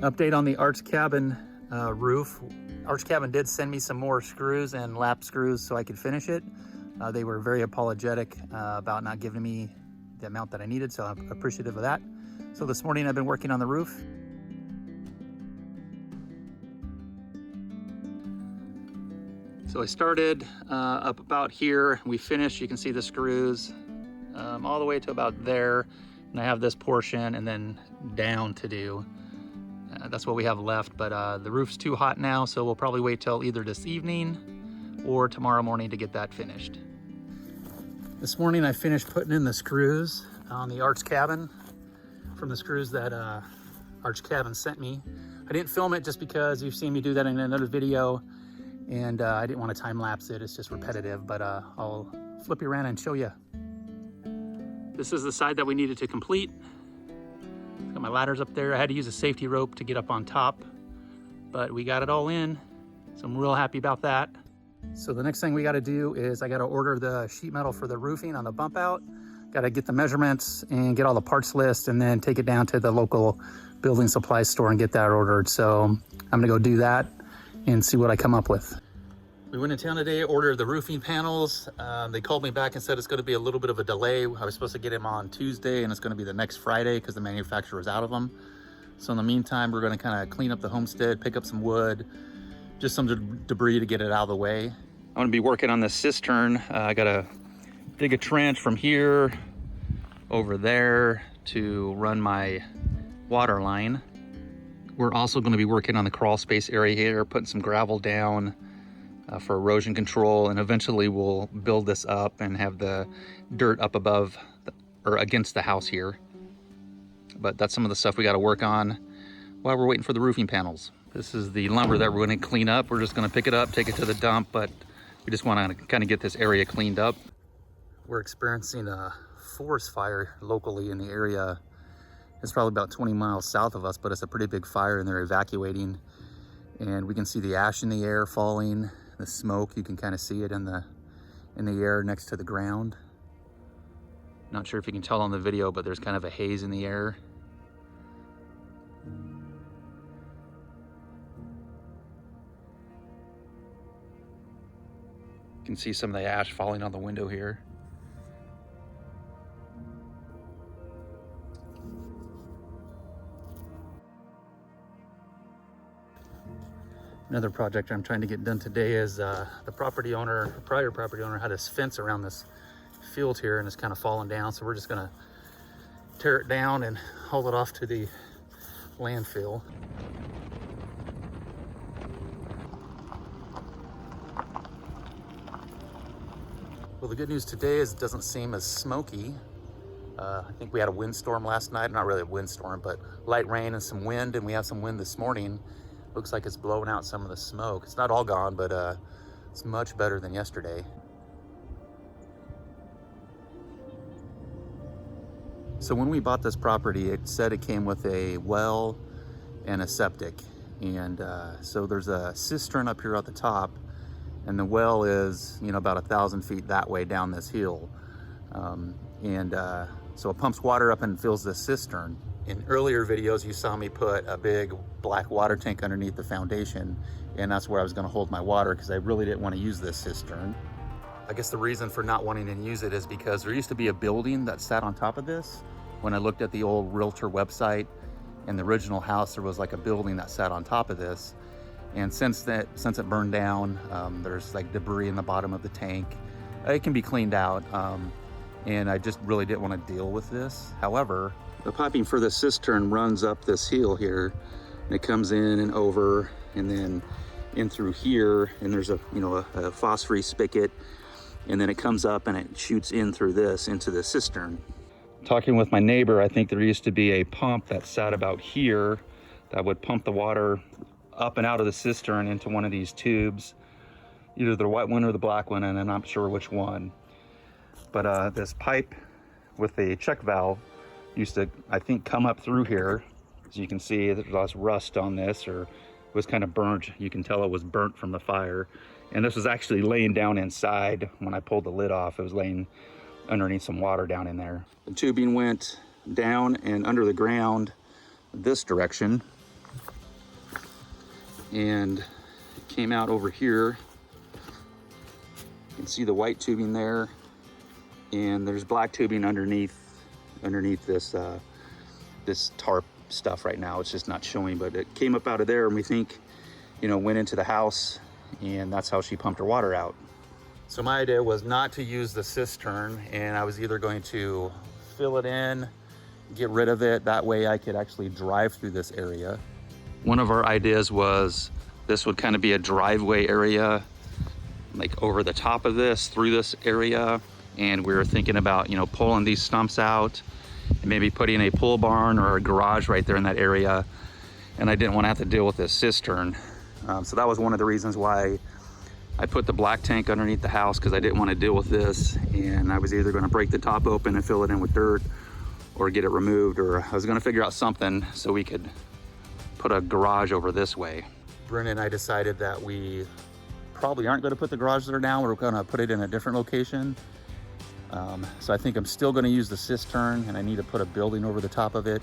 Update on the Arch Cabin roof. Arch Cabin did send me some more screws and lap screws so I could finish it. They were very apologetic about not giving me the amount that I needed, so I'm appreciative of that. So this morning I've been working on the roof. So I started up about here. We finished, you can see the screws all the way to about there. And I have this portion and then down to do. That's what we have left, but the roof's too hot now, so we'll probably wait till either this evening or tomorrow morning to get that finished. This morning I finished putting in the screws on the Arch Cabin from the screws that Arch Cabin sent me. I didn't film it just because you've seen me do that in another video, and I didn't want to time lapse it. It's just repetitive, but I'll flip you around and show you. This is the side that we needed to complete. Got my ladders up there. I had to use a safety rope to get up on top, but we got it all in, so I'm real happy about that. So the next thing we got to do is I got to order the sheet metal for the roofing on the bump out. Got to get the measurements and get all the parts list, and then take it down to the local building supply store and get that ordered. So I'm gonna go do that and see what I come up with. We went in town today, ordered the roofing panels. They called me back and said it's going to be a little bit of a delay. I was supposed to get them on Tuesday, and it's going to be the next Friday because the manufacturer is out of them. So in the meantime, we're going to kind of clean up the homestead, pick up some wood, just some debris to get it out of the way. I'm going to be working on this cistern. I got to dig a trench from here over there to run my water line. We're also going to be working on the crawl space area here, putting some gravel down for erosion control, and eventually we'll build this up and have the dirt up above or against the house here. But that's some of the stuff we got to work on while we're waiting for the roofing panels. This is the lumber that we're going to clean up. We're just going to pick it up, take it to the dump, but we just want to kind of get this area cleaned up. We're experiencing a forest fire locally in the area. It's probably about 20 miles south of us, but it's a pretty big fire and they're evacuating. And we can see the ash in the air falling. The smoke, you can kind of see it in the air next to the ground. Not sure if you can tell on the video, but there's kind of a haze in the air. You can see some of the ash falling on the window here. Another project I'm trying to get done today is the prior property owner had this fence around this field here, and it's kind of fallen down. So we're just gonna tear it down and haul it off to the landfill. Well, the good news today is it doesn't seem as smoky. I think we had a windstorm last night. Not really a windstorm, but light rain and some wind, and we have some wind this morning. Looks like it's blowing out some of the smoke. It's not all gone, but it's much better than yesterday. So when we bought this property, it said it came with a well and a septic. And so there's a cistern up here at the top, and the well is, about 1,000 feet that way down this hill. So it pumps water up and fills the cistern. In earlier videos, you saw me put a big black water tank underneath the foundation, and that's where I was gonna hold my water because I really didn't want to use this cistern. I guess the reason for not wanting to use it is because there used to be a building that sat on top of this. When I looked at the old realtor website, in the original house, there was like a building that sat on top of this. And since it burned down, there's like debris in the bottom of the tank. It can be cleaned out, and I just really didn't want to deal with this. However, the piping for the cistern runs up this hill here, and it comes in and over, and then in through here, and there's a phosphorus spigot, and then it comes up and it shoots in through this into the cistern. Talking with my neighbor, I think there used to be a pump that sat about here that would pump the water up and out of the cistern into one of these tubes, either the white one or the black one, and I'm not sure which one. But this pipe with the check valve used to, I think, come up through here. As you can see, there's lots of rust on this, or it was kind of burnt. You can tell it was burnt from the fire. And this was actually laying down inside. When I pulled the lid off, it was laying underneath some water down in there. The tubing went down and under the ground this direction. and came out over here. You can see the white tubing there, and there's black tubing underneath this this tarp stuff right now. It's just not showing, but it came up out of there, and we think, you know, went into the house, and that's how she pumped her water out. So my idea was not to use the cistern, and I was either going to fill it in, get rid of it, that way I could actually drive through this area. One of our ideas was this would kind of be a driveway area, like over the top of this, through this area, and we were thinking about, you know, pulling these stumps out and maybe putting a pole barn or a garage right there in that area, and I didn't want to have to deal with this cistern. So that was one of the reasons why I put the black tank underneath the house, because I didn't want to deal with this, and I was either going to break the top open and fill it in with dirt or get it removed, or I was going to figure out something so we could put a garage over this way. Brenda and I decided that we probably aren't going to put the garage there now. We're going to put it in a different location. So I think I'm still going to use the cistern, and I need to put a building over the top of it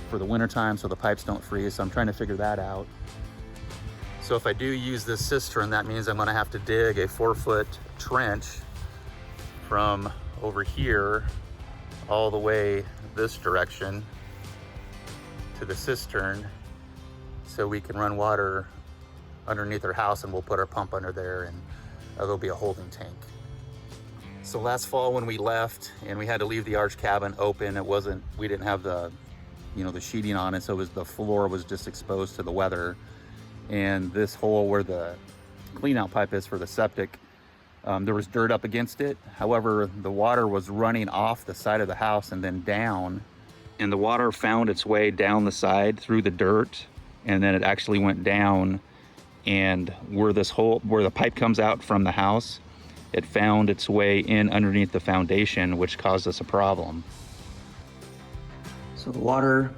for the winter time so the pipes don't freeze. So I'm trying to figure that out. So if I do use this cistern, that means I'm going to have to dig a 4-foot trench from over here all the way this direction to the cistern, so we can run water underneath our house, and we'll put our pump under there, and there'll be a holding tank. So last fall when we left and we had to leave the arch cabin open, we didn't have the, you know, the sheeting on it, so the floor was just exposed to the weather. And this hole where the clean out pipe is for the septic, there was dirt up against it. However, the water was running off the side of the house and then down, and the water found its way down the side through the dirt, and then it actually went down, and where the pipe comes out from the house, it found its way in underneath the foundation, which caused us a problem. So the water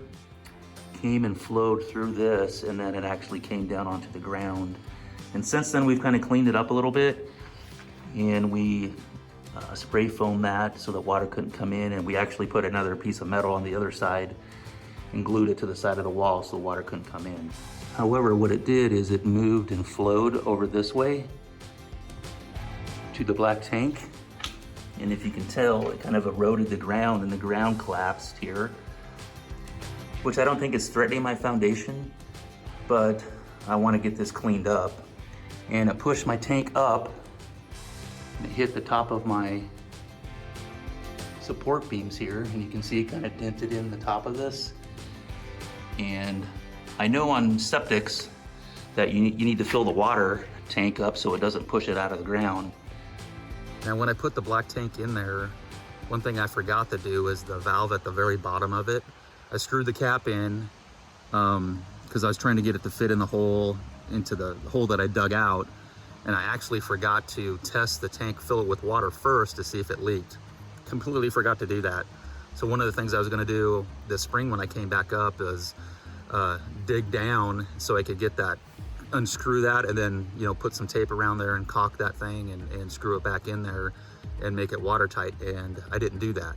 came and flowed through this, and then it actually came down onto the ground. And since then, we've kind of cleaned it up a little bit, and we spray foamed that so that water couldn't come in, and we actually put another piece of metal on the other side and glued it to the side of the wall so the water couldn't come in. However, what it did is it moved and flowed over this way to the black tank, and if you can tell, it kind of eroded the ground, and the ground collapsed here, which I don't think is threatening my foundation, but I want to get this cleaned up. And it pushed my tank up, and it hit the top of my support beams here, and you can see it kind of dented in the top of this. And I know on septics that you need to fill the water tank up so it doesn't push it out of the ground. Now when I put the black tank in there, one thing I forgot to do is the valve at the very bottom of it. I screwed the cap in because I was trying to get it to fit in the hole, into the hole that I dug out, and I actually forgot to test the tank, fill it with water first to see if it leaked. Completely forgot to do that. So one of the things I was going to do this spring when I came back up is dig down so I could get that, unscrew that, and then, you know, put some tape around there and caulk that thing and screw it back in there and make it watertight, and I didn't do that.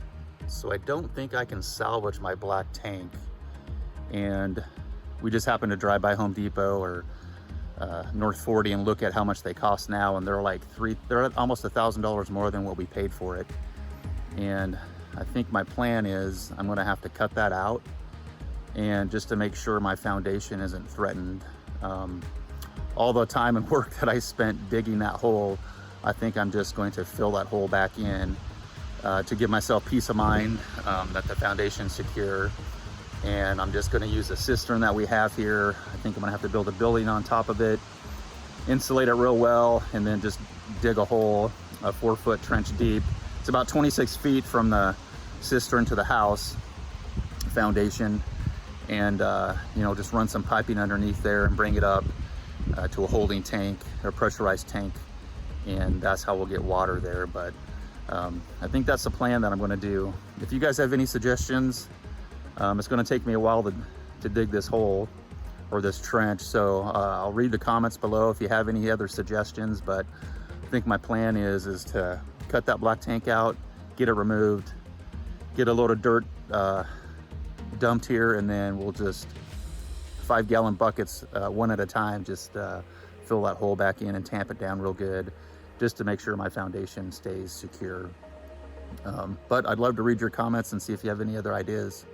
So I don't think I can salvage my black tank, and we just happened to drive by Home Depot or North 40 and look at how much they cost now, and they're almost $1,000 more than what we paid for it. And I think my plan is I'm going to have to cut that out, and just to make sure my foundation isn't threatened. All the time and work that I spent digging that hole, I think I'm just going to fill that hole back in to give myself peace of mind that the foundation's secure. And I'm just going to use the cistern that we have here. I think I'm going to have to build a building on top of it, insulate it real well, and then just dig a hole, a 4-foot trench deep. It's about 26 feet from the cistern to the house foundation, and you know, just run some piping underneath there and bring it up to a holding tank or pressurized tank, and that's how we'll get water there. But I think that's the plan that I'm going to do. If you guys have any suggestions, it's going to take me a while to dig this hole or this trench, so I'll read the comments below if you have any other suggestions. But I think my plan is to cut that black tank out, get it removed, get a load of dirt dumped here, and then we'll just 5-gallon buckets, one at a time, just fill that hole back in and tamp it down real good, just to make sure my foundation stays secure. But I'd love to read your comments and see if you have any other ideas.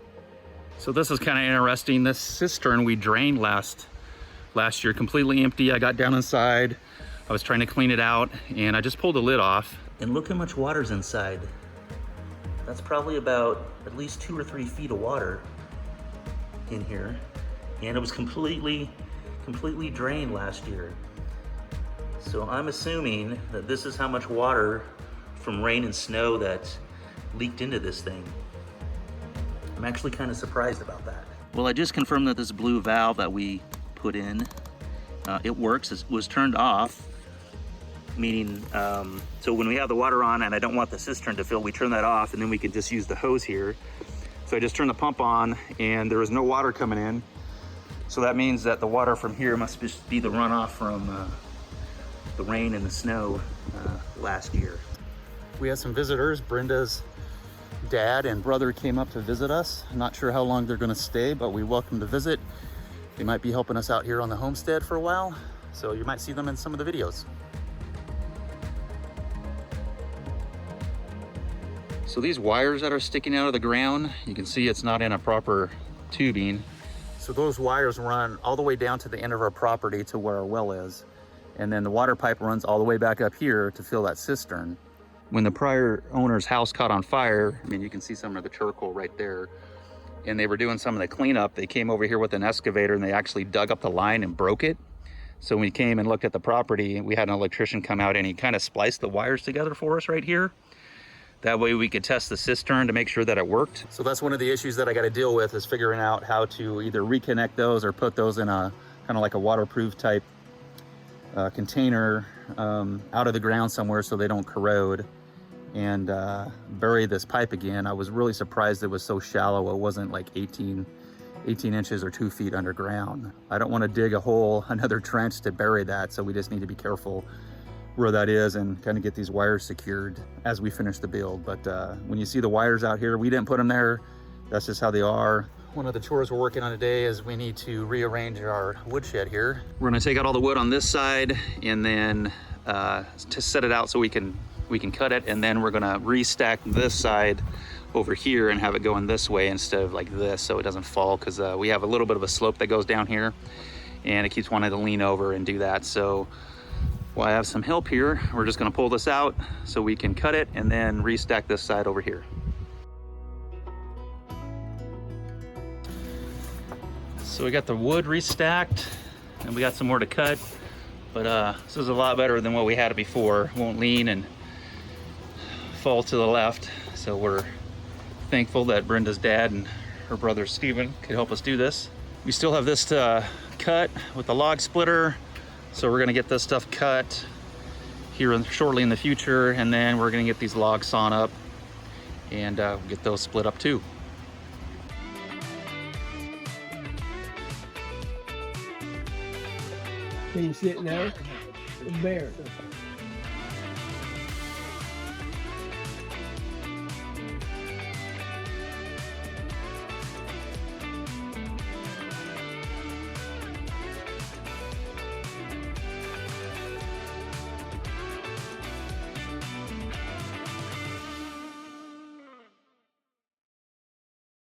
So this is kind of interesting. This cistern we drained last year, completely empty. I got down inside, I was trying to clean it out, and I just pulled the lid off. And look how much water's inside. That's probably about at least 2 or 3 feet of water in here. And it was completely drained last year. So I'm assuming that this is how much water from rain and snow that leaked into this thing. I'm actually kind of surprised about that. Well, I just confirmed that this blue valve that we put in, it works. It was turned off, meaning, so when we have the water on and I don't want the cistern to fill, we turn that off and then we can just use the hose here. So I just turned the pump on and there was no water coming in. So that means that the water from here must just be the runoff from the rain and the snow last year. We had some visitors. Brenda's dad and brother came up to visit us. I'm not sure how long they're gonna stay, but we welcome to visit. They might be helping us out here on the homestead for a while, so you might see them in some of the videos. So these wires that are sticking out of the ground, you can see it's not in a proper tubing. So those wires run all the way down to the end of our property to where our well is. And then the water pipe runs all the way back up here to fill that cistern. When the prior owner's house caught on fire, I mean, you can see some of the charcoal right there, and they were doing some of the cleanup. They came over here with an excavator and they actually dug up the line and broke it. So when we came and looked at the property, we had an electrician come out and he kind of spliced the wires together for us right here. That way we could test the cistern to make sure that it worked. So that's one of the issues that I got to deal with, is figuring out how to either reconnect those or put those in a kind of like a waterproof type container out of the ground somewhere so they don't corrode, and bury this pipe again. I was really surprised it was so shallow. It wasn't like 18 inches or 2 feet underground. I don't want to dig a hole, another trench to bury that, so we just need to be careful where that is and kind of get these wires secured as we finish the build. But when you see the wires out here, we didn't put them there. That's just how they are. One of the chores we're working on today is we need to rearrange our woodshed here. We're gonna take out all the wood on this side and then to set it out so we can cut it, and then we're gonna restack this side over here and have it going this way instead of like this, so it doesn't fall, because we have a little bit of a slope that goes down here and it keeps wanting to lean over and do that. So while I have some help here, we're just gonna pull this out so we can cut it and then restack this side over here. So we got the wood restacked and we got some more to cut, but this is a lot better than what we had before. It won't lean and fall to the left. So we're thankful that Brenda's dad and her brother Steven could help us do this. We still have this to cut with the log splitter. So we're gonna get this stuff cut here shortly in the future, and then we're gonna get these logs sawn up and get those split up too. Can you sit now? The bear.